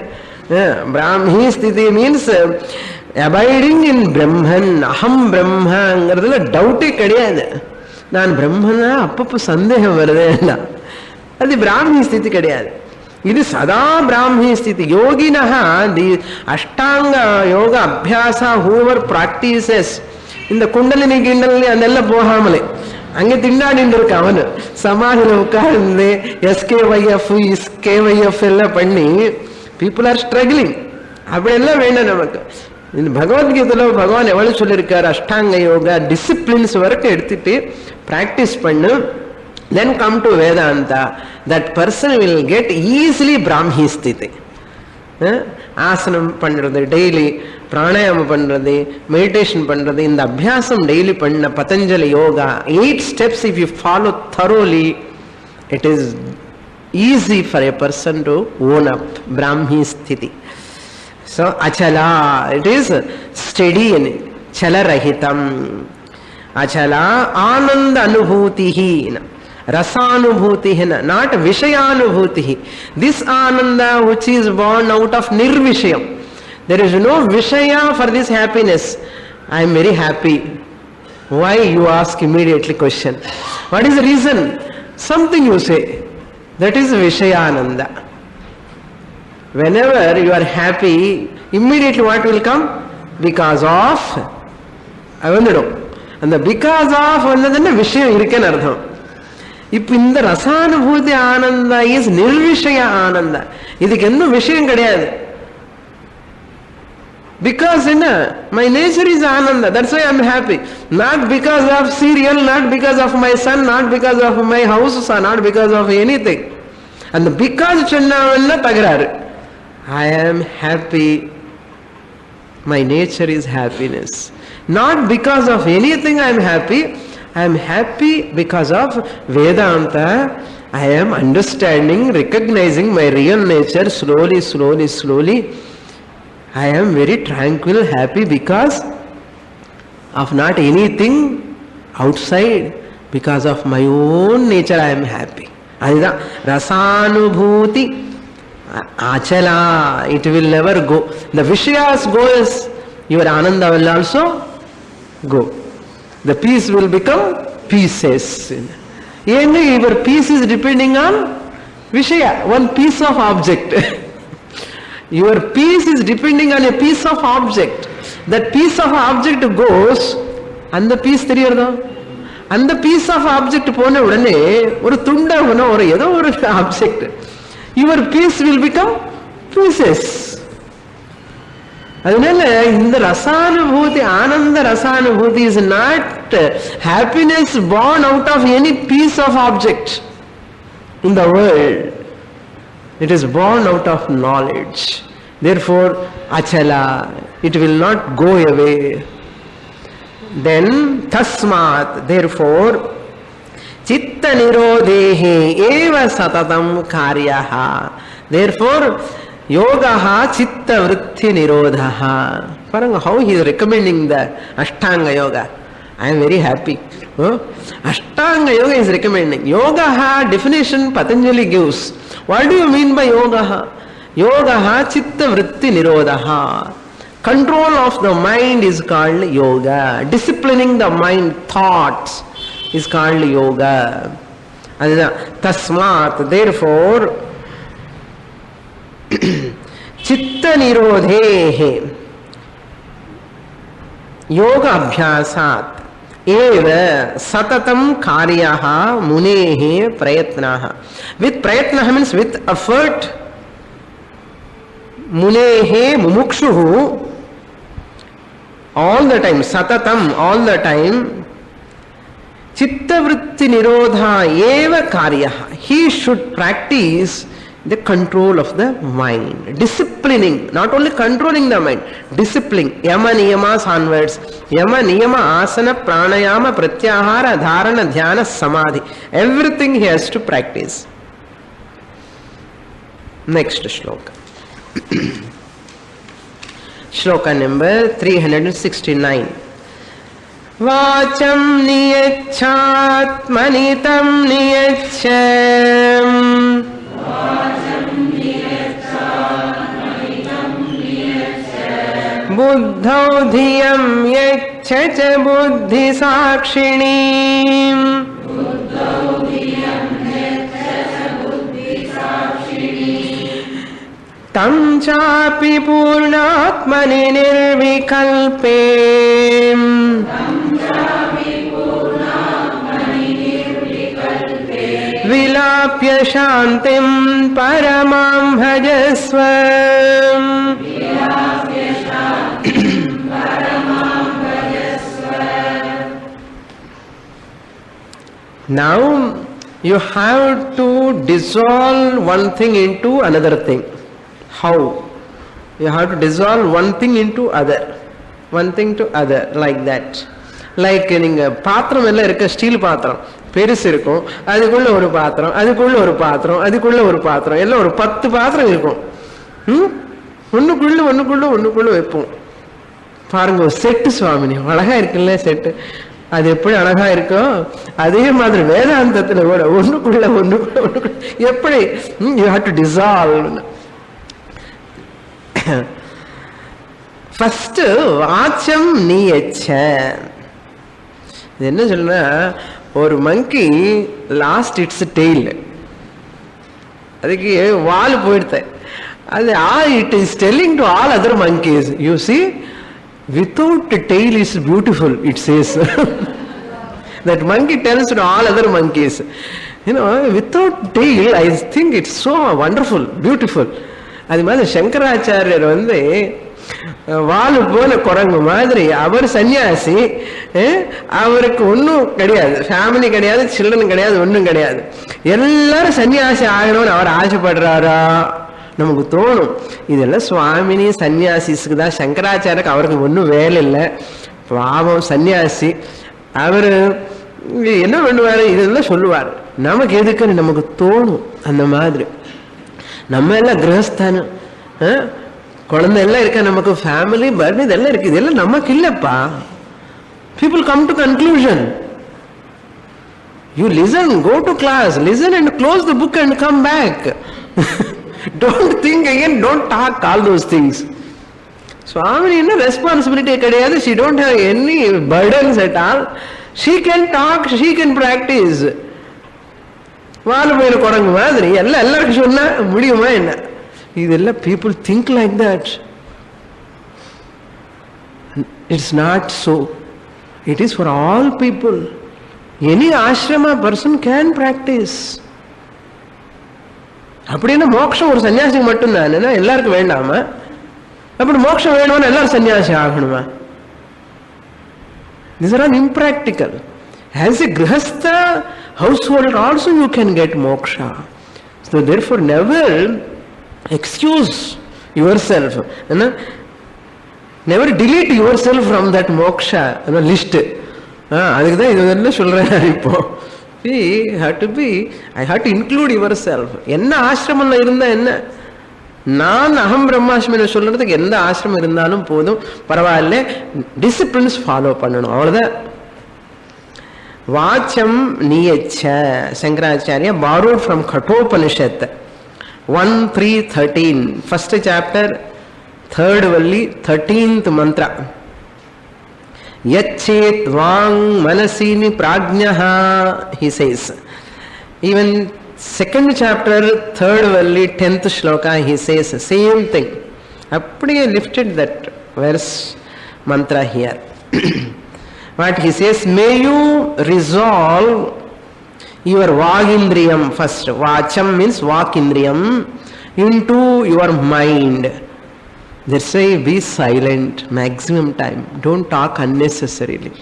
Brahmi sthiti means abiding in Brahman. Aham Brahma angiradhula doubt kadiyadu. Naan Brahmana appappu sandeham varudhu. Adi Brahmi sthiti kadiyadu. This sada Brahmi sthiti. Yoginaha, the Ashtanga yoga abhyasa, whoever practices in the Kundalini Gindalini andella pohamale. அங்கே திண்டாடிட்டு இருக்க அவனு சமாதியில் உட்கார்ந்து எஸ்கேஒய்எஃப் இஸ்கேஒய்எஃப் எல்லாம் பண்ணி people are struggling. அப்படியெல்லாம் வேண்டாம் நமக்கு. இந்த பகவத்கீதையில் பகவான் எவ்வளவு சொல்லியிருக்காரு, அஷ்டாங்க யோகா டிசிப்ளின்ஸ் வரைக்கும் எடுத்துட்டு பிராக்டிஸ் பண்ணு. தென் come to Vedanta. That person will get easily Brahmi ஸ்திதி. ஆசனம் பண்ணுறது, டெய்லி பிராணாயாமம் பண்ணுறது, மெடிடேஷன் பண்ணுறது, இந்த அபியாசம் டெய்லி பண்ண Patanjali yoga 8 steps if you follow thoroughly, it is easy for a person to own up Brahmi sthiti. So achala, it is steady and chalarahitam. Achala ananda anubhutihi, rasanubhutihi, not vishayanubhutihi. This ananda which is born out of nirvishayam. There is no vishaya for this happiness. I am very happy. Why, you ask immediately question. What is the reason? Something you say. That is vishayananda. Whenever you are happy, immediately what will come? Because of. I want to know. And the because of annadana vishaya irukken artham. If in the rasanubhuti ananda is nirvishaya ananda. Idhukku ennu vishayam kediyadu. Because my nature is ananda, that's why I am happy. Not because of cereal, not because of my son, not because of my house, not because of anything. And the because chennavalla tagararu. I am happy. My nature is happiness. Not because of anything I am happy. I am happy because of Vedanta. I am understanding, recognizing my real nature slowly. I am very tranquil, happy because of not anything outside. Because of my own nature I am happy. Adha rasanubhuti achala. It will never go. The vishayas goes, your ananda will also go. The peace will become pieces. Your peace is depending on vishaya, one piece of object. Your peace is depending on a piece of object. That piece of object goes, and the piece theriyadha. And the piece of object pona udane oru tunda una oru edho oru object. Your piece will become pieces. Adunala indha rasanubhuti, ananda rasanubhuti is not happiness born out of any piece of object in the world. It is born out of knowledge. Therefore, achala, it will not go away. Then, tasmat, therefore, chitta nirodhehe eva satatam karyaha. Therefore, yogaha chitta vritti nirodhaha. Parang, how he is recommending the Ashtanga yoga. I am very happy. Ashtanga yoga is recommending. Yogaha definition Patanjali gives. What do you mean by yogaha? Yogaha chitta vritti nirodhaha. Control of the mind is called yoga. Disciplining the mind, thoughts, is called yoga. Tasmat, therefore, chitta nirodhehe yoga abhyasat eva satatam karyaha munehe prayatnaha. With prayatnaha means with effort. Munehe mumukshuhu, all the time, satatam, all the time, chittavritti nirodha eva karyaha. He should practice the control of the mind, disciplining, not only controlling the mind, disciplining, yama niyamas onwards, yama niyama asana pranayama pratyahara dharana dhyana samadhi, everything he has to practice. Next shloka. Shloka number 369. Vacham niyachatmanitam niyacham buddhau dhiyam yaccha buddhi sakshinim tam chapi purnatmani nirvikalpem vilapya shantim paramam bhajasvam. Now you have to dissolve one thing into another thing. How? You have to dissolve one thing into other, one thing to other, like that. Like நீங்க பாத்திரம் எல்லாம் இருக்க, steel பாத்திரம் பெருசு இருக்கும், அதுக்குள்ள ஒரு பாத்திரம், அதுக்குள்ள ஒரு பாத்திரம், அதுக்குள்ள ஒரு பாத்திரம், எல்லாம் ஒரு 10 பாத்திரம் இருக்கும். ஒண்ணுக்குள்ள ஒண்ணுக்குள்ள ஒண்ணுக்குள்ள வைப்போம். பாருங்க, செட்டு சுவாமினி அழகா இருக்குல்ல செட்டு. அது எப்படி அழகா இருக்கோ அதே மாதிரி வேதாந்தத்துல கூட ஒண்ணுக்குள்ள ஒண்ணுக்குள்ள ஒண்ணுக்குள்ள எப்படி you have to dissolve. First வாச்சம் நீயச்ச. இது என்ன சொல்லுன்னா, ஒரு மங்கி லாஸ்ட் இட்ஸ் டெய்ல், அதுக்கு வால் போயிடுத்த. அது it is telling to all other monkeys, you see, without the tail is beautiful, it says. That monkey tells to all other monkeys, you know, without tail I think it's so wonderful, beautiful. அது மாதிரி சங்கராச்சாரியர் வாலு போல குரங்கு மாதிரி, அவர் சன்னியாசி, அவருக்கு ஒன்றும் கிடையாது, family கிடையாது, சில்ட்ரன் கிடையாது, ஒன்றும் கிடையாது. எல்லாரும் சன்னியாசி ஆகணும்னு அவர் ஆசைப்படுறாரா? நமக்கு தோணும் இதெல்லாம் சுவாமினி சன்னியாசிஸ்க்கு தான், சங்கராச்சாரியருக்கு அவருக்கு ஒன்றும் வேலை இல்லை, பாவம் சன்னியாசி, அவர் என்ன பண்ணுவார், இதெல்லாம் சொல்லுவார். நமக்கு எதுக்குன்னு நமக்கு தோணும். அந்த மாதிரி நம்ம எல்லாம் கிரகஸ்தானம், குழந்தை எல்லாம் இருக்க, நமக்கு ஃபேமிலி பர்ன் இதெல்லாம் இருக்கு, இதெல்லாம் நமக்கு இல்லப்பா. People come to conclusion. You listen, go to class, listen and close the book and come back. Don't think again, don't talk all those things. Swami என்ன responsibility கிடையாது, she don't have any burdens at all. She can talk, she can practice. வாழ போயில குரங்கு மாதிரி எல்லாம் எல்லாருக்கும் சொன்னா முடியுமா என்ன? இதெல்லாம் people think like that. It's not so. It is for all people. Any ashrama person can practice. அப்படின்னா மோட்சம் ஒரு சன்னியாசிக்கு மட்டும்தான், எல்லாருக்கும் வேண்டாமா? அப்படி மோட்சம் வேணும்னு எல்லாரும் சன்னியாசி ஆகணுமா? These are all impractical. As a grihastha household also you can get moksha. So therefore never excuse yourself, never delete yourself from that moksha list. அதுக்கு தான் இதெல்லாம் சொல்றேன். இப்போ I have to include yourself. என்ன ஆசிரமம் இருந்தா என்ன, நான் அகம் பிரம்மாஸ்மின்னு சொல்றதுக்கு எந்த ஆசிரமம் இருந்தாலும் போதும், பரவாயில்ல, டிசிப்ளின்ஸ் ஃபாலோ பண்ணணும், அவ்வளவுதான். வாச்சம் நியச்ச, Shankaracharya borrowed from Kathopanishad 1:3-13, first chapter, 3rd valli, 13th mantra. Yachet vang manasini prajnaha, he says. Even 2nd chapter, 3rd valli, 10th shloka, he says same thing. Appadiye lifted that verse mantra here. What he says, may you resolve your vagindriyam first. Vacham means vakindriyam, into your mind. That's why be silent maximum time. Don't talk unnecessarily.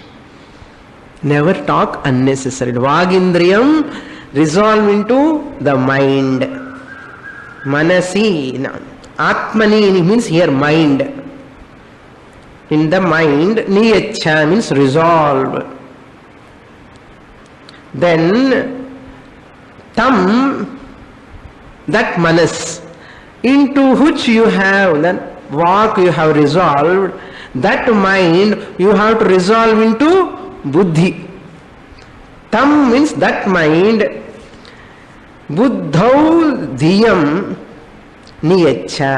Never talk unnecessarily. Vagindriyam resolve into the mind. Manasi. Atmani means here mind. In the mind, niyacha means resolve. Then tam, that manas, into which you have, that walk you have resolved, that mind you have to resolve into buddhi. Tam means that mind. Buddhau dhyam niyacha.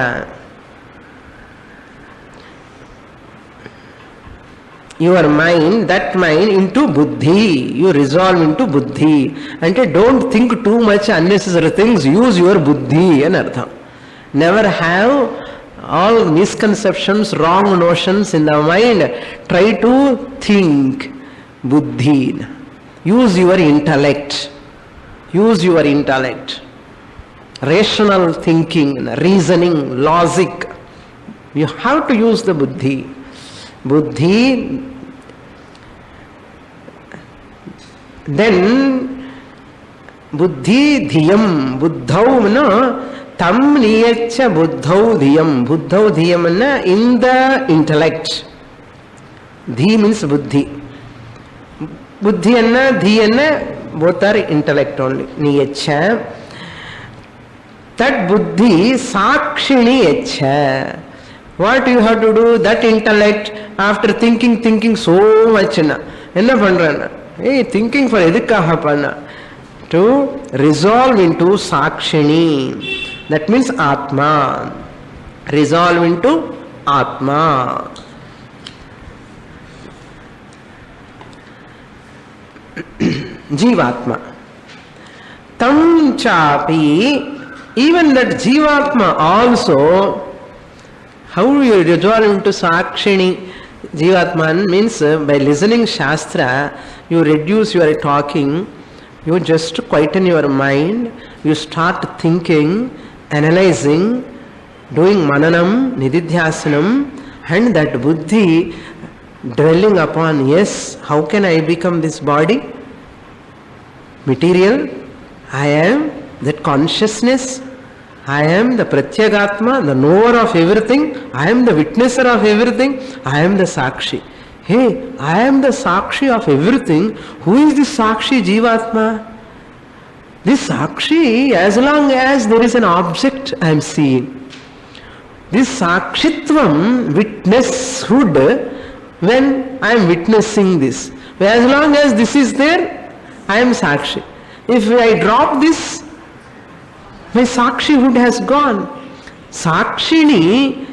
Your mind, that mind into buddhi. You resolve into buddhi. And don't think too much unnecessary things. Use your buddhi and artha. Never have all misconceptions, wrong notions in the mind. Try to think buddhi. Use your intellect. Use your intellect. Rational thinking, reasoning, logic. You have to use the buddhi. Buddhi. Then buddhi dhiyam. Buddhau no, tam niyacha buddhau dhiyam. Buddhau dhiyam na, in the intellect. Dhi means buddhi. Buddhi anna, dhi anna, both are intellect only. Niyacha. That buddhi sakshini yacha. What you have to do? That intellect, after thinking so much, enna pandrana? Hey, thinking for edukkaha panna? To resolve into sakshini. That means atma. Resolve into atma. Jivatma. Tam chapi. Even that jivatma also, how you resolve into sakshini? Jivatman means by listening Shastra, you reduce your talking, you just quieten your mind, you start thinking, analyzing, doing mananam, nididhyasanam, and that buddhi dwelling upon, yes, how can I become this body? Material, I am that consciousness, I am the Pratyagatma, the knower of everything, I am the witnesser of everything, I am the Sakshi. Hey, I am the Sakshi of everything. Who is this Sakshi Jivatma? This Sakshi, as long as there is an object I am seeing. This Sakshitvam, witnesshood, when I am witnessing this. As long as this is there, I am Sakshi. If I drop this, my Sakshihood has gone. Sakshini,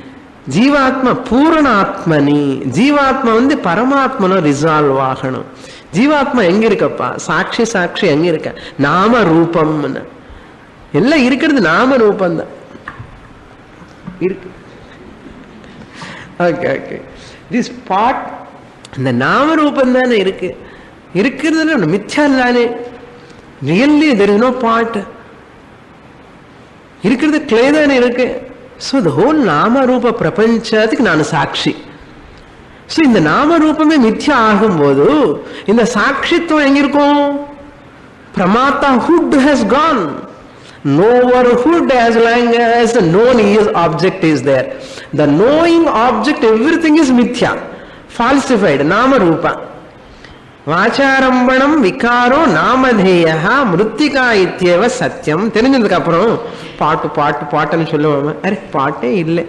Jivatma, Puranatmani. Jivatma வந்து பரமாத்மன resolve ஆகணும். ஜீவாத்மா எங்க இருக்கப்பா? சாட்சி எங்க இருக்க? நாம ரூபம். எல்லாம் இருக்கிறது நாம ரூபம் தான் இருக்கு. Okay okay. திஸ் பார்ட் இந்த நாம ரூபம் தானே இருக்கு. இருக்கிறதுல மித்யால் தானே. Really there is no part. இருக்கிறது கிளே தானே இருக்கு. ஸோ த ஹோல் நாம ரூப பிரபஞ்சத்துக்கு நான் சாட்சி. ஸோ இந்த நாம ரூபமே மித்யா ஆகும்போது இந்த சாட்சித்துவம் எங்க இருக்கும்? பிரமாத்தா hood has gone. Knower hood, as long as the known object is there. The knowing object, everything is mithya, falsified, nama rupa. வாச்சாரம்பணம் விகாரோ நாமதேயா மிருத்திகா இத்தியேவ சத்தியம். தெரிஞ்சதுக்கு அப்புறம் பாட்டு பாட்டு பாட்டுன்னு சொல்லுவாங்க. அரே பாட்டே இல்லை.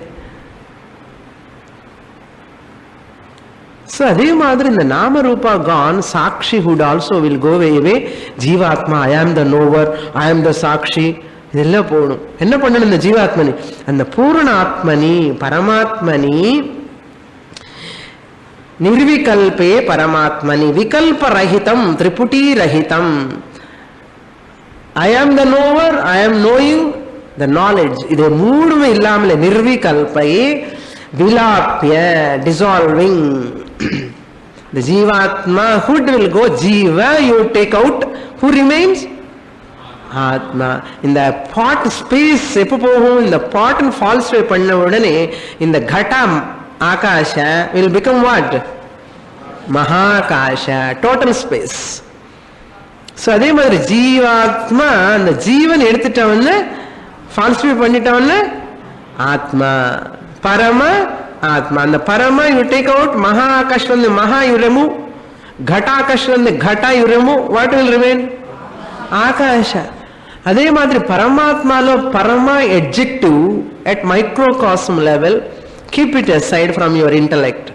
ஸோ அதே மாதிரி இந்த நாம ரூபா கான், சாட்சி ஹுட் ஆல்சோ வில் கோ அவே. ஜீவாத்மா, ஐ ஆம் த நோவர், ஐ ஆம் த சாட்சி, இதெல்லாம் போகணும். என்ன பண்ணணும் இந்த ஜீவாத்மனி? அந்த பூர்ண ஆத்மனி, பரமாத்மனி, நிர்விகல்பே பரமாத்மனி, விகல்ப ரஹிதம், திரிபுட்டி ரஹிதம். ஐ ஆம் த நோவர், ஐ ஆம் நோயிங் த நாலேஜ், இது மூணுமே இல்லாமலே நிர்விகல்பை, விலாப்பிய, dissolving. The Jivatma hood will go. Jiva, you take out. Who remains? ஆத்மா. இந்த பாட் ஸ்பேஸ் எப்போ போகும்? இந்த பாட் ஃபால்ஸ்ஃபை பண்ண உடனே இந்த கடம் ஆகாஷ will become what? மகாகாஷ, டோட்டல் ஸ்பேஸ். ஸோ அதே மாதிரி ஜீவாத்மா அந்த ஜீவன் எடுத்துட்டவன்னு ஃபால்ஸ்ஃபை பண்ணிட்டவன்னு ஆத்மா, பரம ஆத்மா. அந்த பரம யூ டேக் அவுட், மகா ஆகாஷ் வந்து மகா யூ ரிமூவ், ಘಟಾಕಾಶ வந்து ಘಟ you remove, what will remain? Akash. அதே மாதிரி பரமாத்மாలో பரம adjective at microcosm level, keep it aside from your intellect.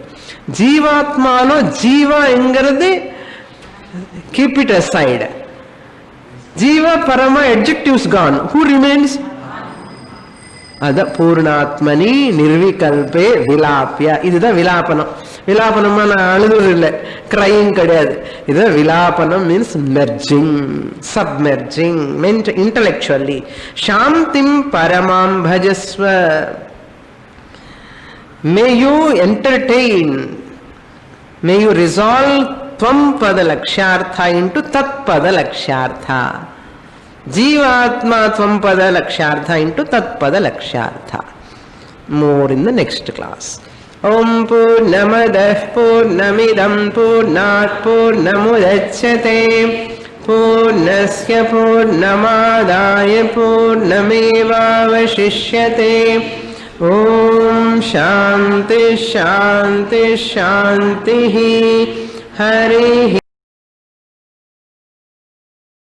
ஜீவாத்மாలో Jeeva என்கிறது keep it aside. ஜீவா பரம adjectives gone, who remains? அத பூர்ணாத்மனி நிர்விகல்பே விலாப்பிய. இதுதான் விலாபனம். விலாபனமா நான் அழுது இல்லை, கிரைங் கிடையாது. இது விலாபனம் மீன்ஸ் மெர்ஜிங், சப்மெர்ஜிங் இன்டலெக்சுவலி. சாந்திம் பரமாம் பஜஸ்வ. May you entertain, may you resolve त्वं पद लक्ष्यार्था into tat pada lakshyartha. Jivatma tvam pada lakshyartha into tat pada lakshyartha. More in the next class. Om Purnamadah Purnamidam Purnat Purnamudachyate Purnasya Purnamadaya Purnamevavashishyate. Om Shanti Shanti Shanti. Hari